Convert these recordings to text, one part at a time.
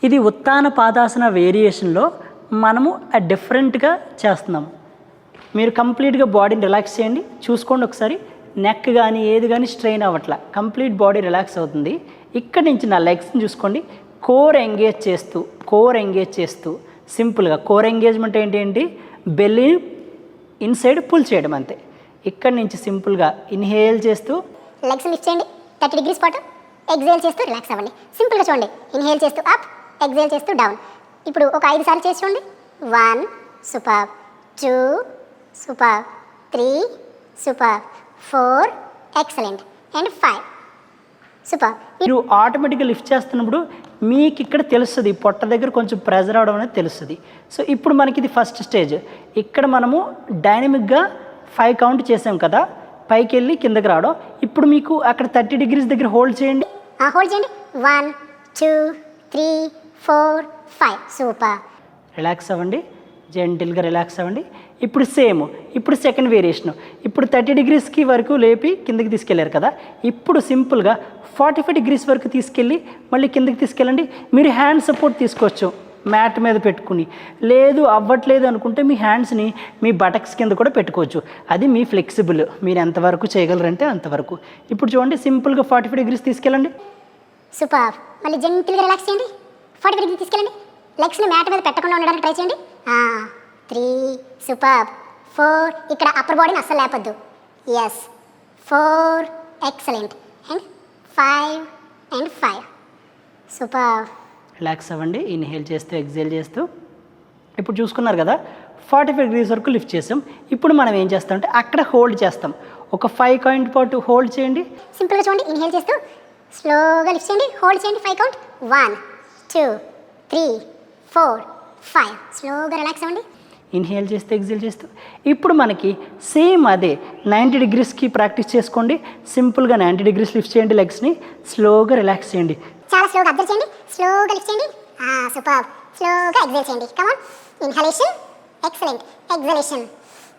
ఇది ఉత్తాన పాదాసన వేరియేషన్లో మనము డిఫరెంట్గా చేస్తున్నాము. మీరు కంప్లీట్గా బాడీని రిలాక్స్ చేయండి, చూసుకోండి ఒకసారి. నెక్ కానీ ఏది కానీ స్ట్రెయిన్ అవ్వట్లా, కంప్లీట్ బాడీ రిలాక్స్ అవుతుంది. ఇక్కడి నుంచి నా లెగ్స్ని చూసుకోండి, కోర్ ఎంగేజ్ చేస్తూ సింపుల్గా. కోర్ ఎంగేజ్మెంట్ ఏంటి, బెల్లి ఇన్సైడ్ పుల్ చేయడం అంతే. ఇక్కడి నుంచి సింపుల్గా ఇన్హేల్ చేస్తూ లెగ్స్ లిఫ్ట్ చేయండి 30 degrees పాటు. ఎగ్జేల్ చేస్తూ రిలాక్స్ అవ్వండి. సింపుల్గా చూడండి, ఇన్హేల్ చేస్తూ అప్, ఎగ్జేల్ చేస్తూ డౌన్. ఇప్పుడు ఒక 5 సార్లు చేసి చూడండి. 1 super, 2 super, 3 super, 4 excellent and 5 super. మీరు ఆటోమేటిక్గా లిఫ్ట్ చేస్తున్నప్పుడు మీకు ఇక్కడ తెలుస్తుంది, పొట్ట దగ్గర కొంచెం ప్రెజర్ అవడం అనేది తెలుస్తుంది. సో ఇప్పుడు మనకి ఇది ఫస్ట్ స్టేజ్. ఇక్కడ మనము డైనమిక్గా 5 కౌంట్ చేసాం కదా, పైకి వెళ్ళి కిందకి రావడం. ఇప్పుడు మీకు అక్కడ 30 degrees దగ్గర హోల్డ్ చేయండి. హోల్డ్ చేయండి. 1 2 3 4 5 సూపర్. రిలాక్స్ అవ్వండి, జెంటిల్గా రిలాక్స్ అవ్వండి. ఇప్పుడు సేమ్, ఇప్పుడు సెకండ్ వేరియేషన్. ఇప్పుడు 30 degreesకి వరకు లేపి కిందకి తీసుకెళ్ళారు కదా, ఇప్పుడు సింపుల్గా 45 degrees వరకు తీసుకెళ్ళి మళ్ళీ కిందకి తీసుకెళ్ళండి. మీరు హ్యాండ్ సపోర్ట్ తీసుకోవచ్చు మ్యాట్ మీద పెట్టుకుని, లేదు అవ్వట్లేదు అనుకుంటే మీ హ్యాండ్స్ని మీ బటక్స్ కింద కూడా పెట్టుకోవచ్చు. అది మీ ఫ్లెక్సిబుల్, మీరు ఎంతవరకు చేయగలరంటే అంతవరకు. ఇప్పుడు చూడండి, సింపుల్గా 45 degrees తీసుకెళ్ళండి. సూపర్. మళ్ళీ జెంటిల్గా రిలాక్స్ చేయండి. 45 degrees తీసుకెళ్ళండి. లెగ్స్ని మ్యాట్ మీద పెట్టకుండా ఉండడానికి ట్రై చేయండి. 3 సూపర్, 4 ఇక్కడ అప్పర్ బాడీని అస్సలు లేపొద్దు. Yes, 4 excellent and 5 and 5 super. Relax అవ్వండి, ఇన్హేల్ చేస్తూ ఎగ్జేల్ చేస్తూ. ఇప్పుడు చూసుకున్నారు కదా, 45 degrees వరకు లిఫ్ట్ చేసాం. ఇప్పుడు మనం ఏం చేస్తామంటే అక్కడ హోల్డ్ చేస్తాం. ఒక 5 కౌంట్ పాటు హోల్డ్ చేయండి. సింపుల్గా చూడండి, ఇన్హేల్ చేస్తూ స్లోగా లిఫ్ట్ చేయండి, హోల్డ్ చేయండి. 5 కౌంట్. 1 2 3 4 5 స్లోగా రిలాక్స్ అవ్వండి. ఇన్హేల్ చేస్తూ ఎగ్జేల్ చేస్తూ. ఇప్పుడు మనకి సేమ్ అదే 90 degreesకి ప్రాక్టీస్ చేసుకోండి. సింపుల్గా 90 degrees లిఫ్ట్ చేయండి, లెగ్స్ని స్లోగా రిలాక్స్ చేయండి. చాలా స్లోగా అబ్జర్వ్ చేయండి, స్లోగా లిఫ్ట్ చేయండి. సూపర్. స్లోగా ఎగ్జేల్ చేయండి. Come on. Inhalation excellent, exhalation,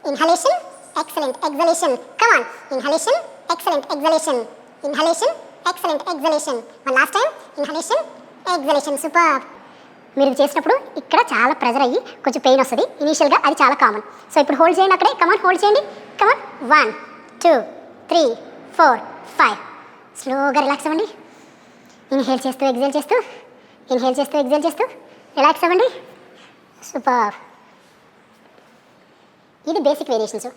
inhalation excellent, exhalation. Come on. Inhalation excellent, exhalation, inhalation excellent, exhalation. One last time. Inhalation exhalation. Super. మీరు చేసినప్పుడు ఇక్కడ చాలా ప్రెజర్ అయ్యి కొంచెం పెయిన్ వస్తుంది ఇనీషియల్గా, అది చాలా కామన్. సో ఇప్పుడు హోల్డ్ చేయండి అక్కడే. కమాన్, హోల్డ్ చేయండి. కమాన్. 1 2 3 4 5 స్లోగా రిలాక్స్ అవ్వండి. ఇన్హేల్ చేస్తూ ఎగ్జేల్ చేస్తూ, ఇన్హేల్ చేస్తూ ఎగ్జేల్ చేస్తూ రిలాక్స్ అవ్వండి. సూపర్. ఇది బేసిక్ వేరియేషన్స్.